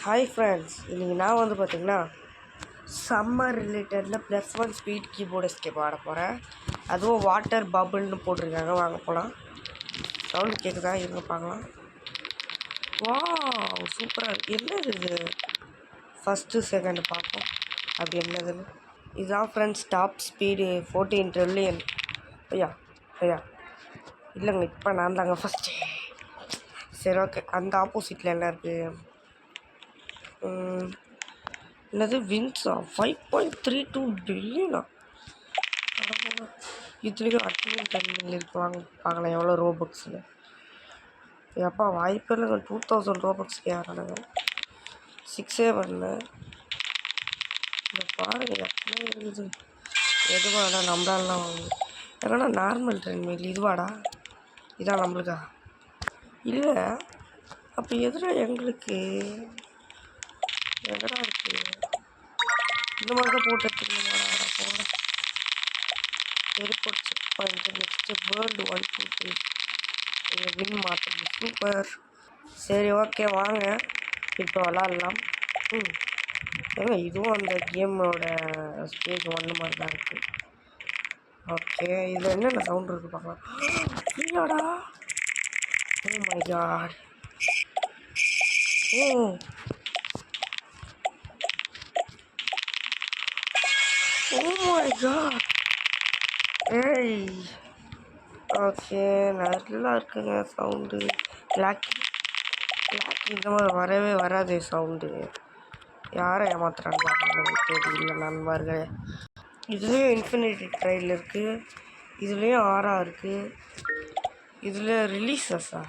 Hi friends, இன்றைக்கி நான் வந்து பார்த்திங்கன்னா சம்மர் ரிலேட்டடில் +1 ஸ்பீட் கீபோர்டு எஸ்கேப் ஆட போகிறேன். அதுவும் வாட்டர் பபுள்னு போட்டிருக்காங்க. வாங்க போகலாம். சவுண்டு கேட்குதா? இருங்க பார்க்கலாம். வாவ், சூப்பராக இருக்குது. என்னது இது? ஃபஸ்ட்டு செகண்டு பார்ப்போம் அப்படி என்னதுன்னு. இதுதான் ஃப்ரெண்ட்ஸ் டாப் ஸ்பீடு 14 ட்ரில்லியன். ஐயா இல்லைங்க, இப்போ நான் தாங்க ஃபஸ்ட்டு. சரி, ஓகே. அந்த ஆப்போசிட்டில் என்ன இருக்குது? என்னது விங்ஸா? 5.32 பில்லியனா? இதுலேயும் அட்மின் டைமிங் இருக்குவாங்க. பார்க்கலாம் எவ்வளோ ரோபக்ஸ்னு. எப்பா வாய்ப்பு இல்லைங்க. 2000 ரோபக்ஸ்க்கு யாரானுங்க 6 வரல. இந்த பாருங்க எத்தனை இருக்குது. எதுவாடா நம்மளாலாம் வாங்க? ஏன்னா நார்மல் ட்ரெயின்மெயில் இதுவாடா? இதான் நம்மளுக்கா? இல்லை, அப்போ எதுனா எங்களுக்கு எங்கடா இருக்கு? இந்த மாதிரி தான் போட்டு எடுத்துக்கணுமாடா? போட airport check point. Next world 1 2 3 win மாற்றணும். சூப்பர். சரி, ஓகே, வாங்க இப்போ விளாட்லாம். ஏங்க இதுவும் அந்த கேமோட ஸ்டேஜ் 1 மாதிரி தான் இருக்குது. ஓகே, இதில் என்னென்ன சவுண்ட் இருக்குது பார்க்கலாம். இல்லையாடா? Oh my god. Oh my god. ஏய், ஓகே, நல்லா இருக்குங்க சவுண்டு. கிளாக் இந்த மாதிரி வரவே வராது சவுண்டு. யாரை ஏமாத்துறான்னு பார்க்கணும். தெரியல நண்பர்களே. இதுலேயும் இன்ஃபினிட்டி ட்ரையல் இருக்குது. இதுலேயும் ஆரா இருக்குது. இதில் ரிலீஸஸா?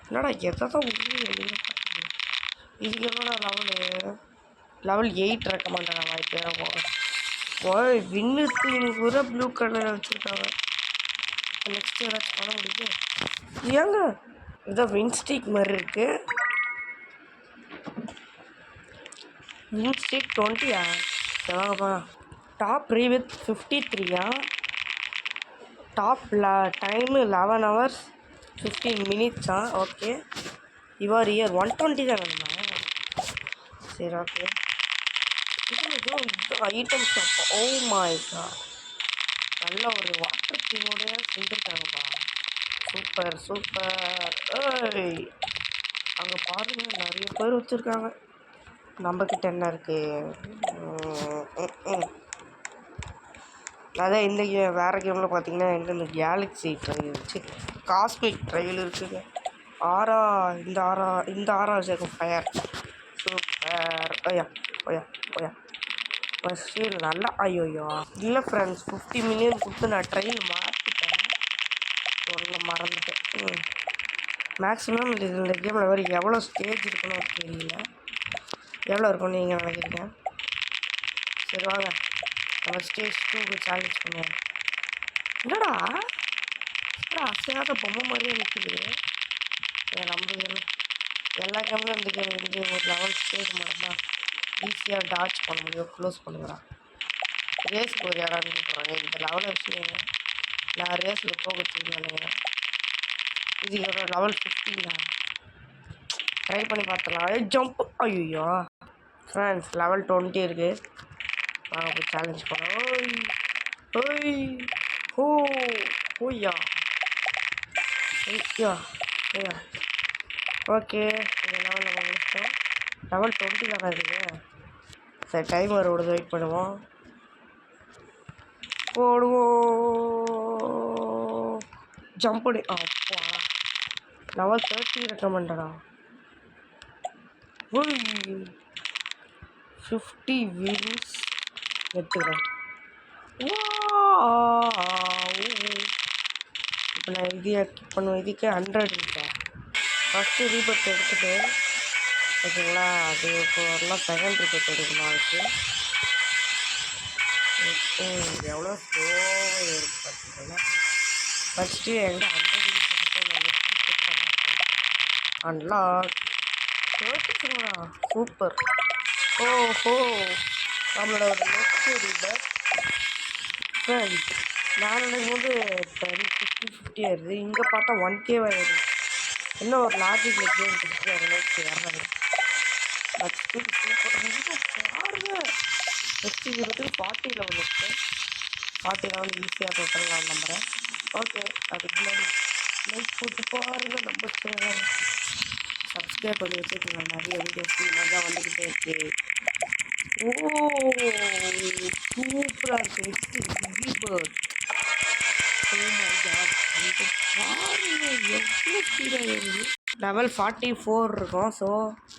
என்னடா எதை தான் பார்க்குறேன். இதுக்கு என்னடா லெவல் 8 ரெக்கமெண்டான வாய்ப்பு போகிறேன். ஓய், வின்னுக்கு எனக்கு கூட ப்ளூ கலரில் வச்சுருக்காங்க. நெக்ஸ்ட் ஏதாச்சும் பண்ண முடியுது? ஏங்க இதோ வின்ஸ்டிக் மாதிரி இருக்குது. வின்ஸ்டிக் 20ஆ? வாங்கப்பா. டாப் ரீவித் 53ஆ? Top time 11 hours 15 minutes. Okay, your year 120 தான் வேணுமா? சரி, ஓகே. இது item shop. Oh my god, நல்ல ஒரு வாட்டர் தீமோட செஞ்சுருக்காங்கப்பா. Super super. ஏய், அங்கே பாருங்க நிறைய பேர் வச்சுருக்காங்க. நம்மக்கிட்ட என்ன இருக்குது? அதான் இந்த வேறு கேமில் பார்த்தீங்கன்னா இந்த கேலக்ஸி ட்ரையல் வச்சு காஸ்மிக் ட்ரையல் இருக்குங்க. இந்த ஆரா சேர்க்கும் ஃபயர். சூப்பர். ஓயா ஃபஸ்ட்டு நல்லா. ஐயோயோ இல்லை ஃப்ரெண்ட்ஸ், 50 மில்லியன் கொடுத்து நான் ட்ரையல் மாற்றிட்டேன். சொல்ல மறந்துட்டேன். மேக்ஸிமம் இந்த கேமில் வேறு எவ்வளோ ஸ்டேஜ் இருக்குன்னு தெரியல. எவ்வளோ இருக்கும் நீங்கள் நினைக்கிறீங்க? சரி வாங்க, நம்ம ஸ்டேஜ் 2க்கு சேலஞ்ச் பண்ணுவோம். என்னடா அசையாத பொம்மை மாதிரியே நிற்குது. நம்ம எல்லா கேம்லையும் இந்த கேம் வந்து ஒரு லெவல் ஸ்டேஜ் மட்டும்தான் ஈஸியாக டாச் பண்ண முடியும். க்ளோஸ் பண்ணுங்கிறான். ரேஸுக்கு ஒரு யாராவது கூப்பிட்றாங்க. இந்த லெவலை வச்சு நான் ரேஸில் போக வச்சுருக்கேன் நினைக்கிறேன். இது ஒரு லெவல் 15 தான். ட்ரை பண்ணி பார்த்துலாம். ஜம்ப். ஐயோ ஃப்ரெண்ட்ஸ், லெவல் 20 இருக்குது. வாங்க போய் சேலஞ்ச் பண்ணோம். ஓய்யா ஓகே, இந்த லெவல் நம்ம முடிச்சோம். லெவல் 20 தானே இருக்குது. சரி, டைமர் ஓடுது, வெயிட் பண்ணுவோம். ஜம்ப் பண்ணி அப்பா. லெவல் 30 ரெக்கமெண்டடா. 50 வின்ஸ் எடுத்துக்கிறேன். இப்போ நான் இதையே கிளிக் பண்ணுவேன். இதுக்கே 100 இருக்கேன். ஃபஸ்ட்டு ரீபர்த் எடுத்துகிட்டு ஓகேங்களா. அது இப்போ எல்லாம் செகண்ட் ரீபர்த் எடுக்கணும். அதுக்கு எவ்வளோ ஸ்லோவாக இருக்குது பார்த்தீங்கன்னா. ஃபஸ்ட்டு எங்கள் 100 ரீபர்த் நான் செக் பண்ணேன். அன்லாக் 30. சூப்பர். ஓஹோ, நம்மளோட ஒரு நெக்ஸ்ட் ரீபர்த் ஃப்ரெண்ட்ஸ். நான் நினைக்கும்போது 50 ஆயிடுது. இங்கே பார்த்தா 1K ஆயிடுது. இன்னும் ஒரு லாஜிக் கேம் பிடிச்சி அதை நோக்கி வர்றது. பட் ஸ்டில் சூப்பர் பாருங்க. நெக்ஸ்ட் இது வந்து 40 லெவல் இருக்கு. 40 லெவல் ஈஸியாக தொட்டலாம் நம்புகிறேன். ஓகே, அதுக்கு முன்னாடி லைக் போட்டு பாருங்க. நம்ம சேனல் சப்ஸ்கிரைப் பண்ணி வச்சுக்கோங்க. நிறைய வீடியோஸ் தான் வந்துக்கிட்டே இருக்கு. ஓ சூப்பராக இருக்கு. Next big bird. Oh my god, அங்கே பாருங்க எவ்வளோ ஸ்பீடாக ஏறுது. லெவல் 44 இருக்கும். ஸோ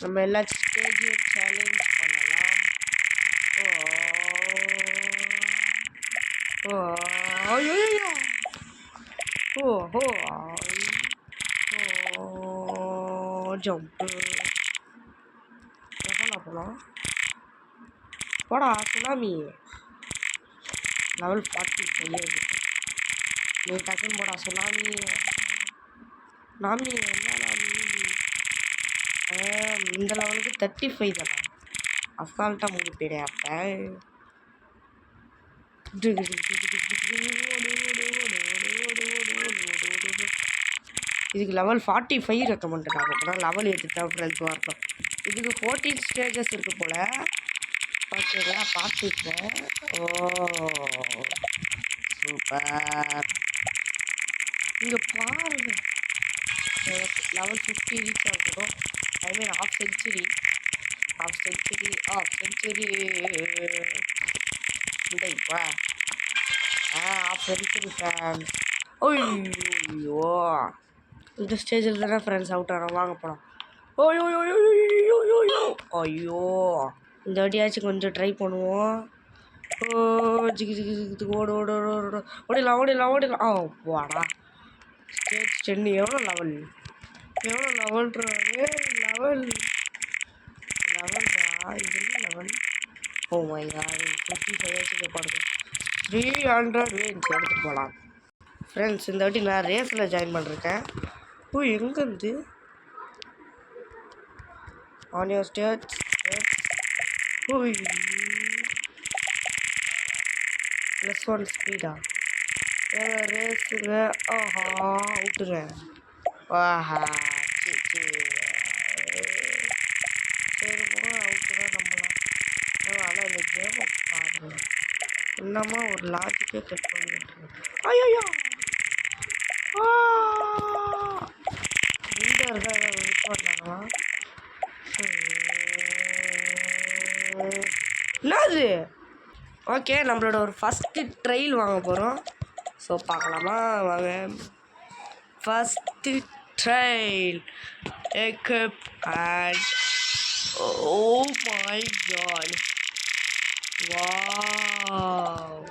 நம்ம எல்லா ஸ்டேஜையும் சேலஞ்ச் பண்ணலாம். ஐயோ ஓஹோ ஜம்ப்பு எவ்வளோ போகலாம் போடா சுனாமி. லெவல் 45 நீ டக்குன்னு போடா சுனாமி. நாமி என்ன நாமி இந்த லெவலுக்கு 35 தானே. அசால்ட்டாக முடிப்பேன். அப்போ இதுக்கு லெவல் 45 ரெக்கமெண்ட் ஆகும். அப்போதான் லெவல் ஏற்றுட்டேன் ஃப்ரெண்ட்ஸ் வரணும். இதுக்கு 14 ஸ்டேஜஸ் இருக்கு போல். ஓகேங்களா, பார்த்துக்கிறேன். ஓ சூப்பர். இங்கே பாருங்க, லெவல் 50 ரீச் ஆகணும். ஐ மீன் ஹாஃப் செஞ்சுரி இந்த இப்போ ஹாஃப் செஞ்சுரி ஃப்ரெண்ட்ஸ். ஐயோ இந்த ஸ்டேஜில் தானே ஃப்ரெண்ட்ஸ் அவுட் ஆகிறோம். வாங்க போகலாம். ஐயோ இந்த வாட்டியாச்சும் கொஞ்சம் ட்ரை பண்ணுவோம். ஜிகி ஜிகி ஜிகி ஓடு ஓடு ஓடு ஓடிடலாம். வாடா ஸ்டேஜ் 10. எவ்வளோ லெவல்ன்றா லெவல்ரா இது என்ன லெவல்? ஓ மை காட், 55 ஆச்சு பாருங்க. 300 வேன்ஸ் எடுத்துகிட்டு போகலாம் ஃப்ரெண்ட்ஸ். இந்த வாட்டி நான் ரேஸில் ஜாயின் பண்ணிருக்கேன். எங்கேருந்து ஆன் யோர் ஸ்டேஜ் +1 ஸ்பீடா ரேஸுங்க. ஆஹா விட்டுங்க. ஆஹா சரி போக அவுட்டு தான் நம்பலாம். ஆனால் இந்த கேமை பாருங்க, இன்னமா ஒரு லாஜிக்கே செக் பண்ணிட்டு. ஐயோ விண்டர் தான் ஏதாவது வெயிட் பண்ணாங்களா? என்னது? ஓகே, நம்மளோட ஒரு ஃபஸ்ட்டு ட்ரையல் வாங்க போகிறோம். ஸோ பார்க்கலாமா வாங்க. First trial equip and oh my god wow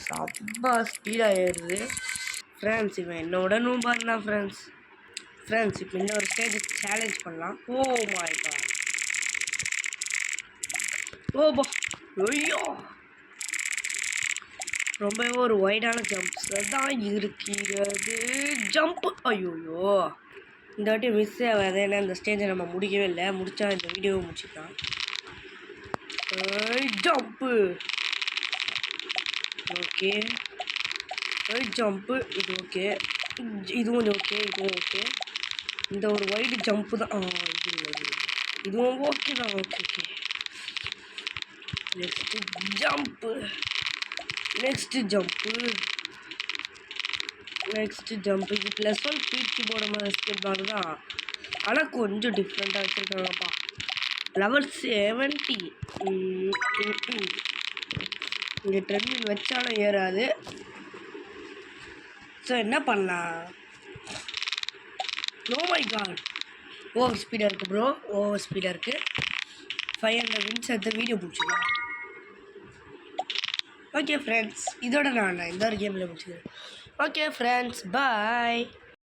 செம்ம ஸ்பீடாக ஏறுது ஃப்ரெண்ட்ஸ். இவன் என்னோட நூம்பா இருந்தான் ஃப்ரெண்ட்ஸ். இப்போ இந்த ஒரு ஸ்டேஜ் சேலஞ்ச் பண்ணலாம். ஓ மை காட் ஓபா ஐயோ ரொம்பவே ஒரு வைடான ஜம்ப்ஸ் தான் இருக்கிறது. ஜம்ப்பு ஐயோயோ இந்த வாட்டி மிஸ் ஆகாது. ஏன்னா இந்த ஸ்டேஜை நம்ம முடிக்கவே இல்லை. முடித்தா இந்த வீடியோவை முடிச்சுக்கலாம். ஜம்ப்பு ஓகே, ஜம்ப்பு இது ஓகே, இதுவும் ஓகே. இந்த ஒரு வைடு ஜம்ப்பு தான். இது இல்லை, இதுவும் ஓகே தான். ஓகே நெக்ஸ்ட்டு ஜம்ப்பு இது +1 ஸ்பீட் கீபோர்டு மாதிரி ஸ்பீட் பார் தான். ஆனால் கொஞ்சம் டிஃப்ரெண்ட்டாக வச்சுருக்காங்கப்பா. லெவல் 70 இங்கே ட்ரெட்மில் வச்சாலும் ஏறாது. ஸோ என்ன பண்ணலாம்? ஓ மை காட் ஓவர் ஸ்பீடாக இருக்குது ப்ரோ. 500 வின்ஸ் எடுத்து வீடியோ பிடிச்சிக்கலாம். ஓகே ஃப்ரெண்ட்ஸ், இதோட நான் இந்த ஒரு கேமில் முடிச்சுக்கிறேன். ஓகே ஃப்ரெண்ட்ஸ், பாய்.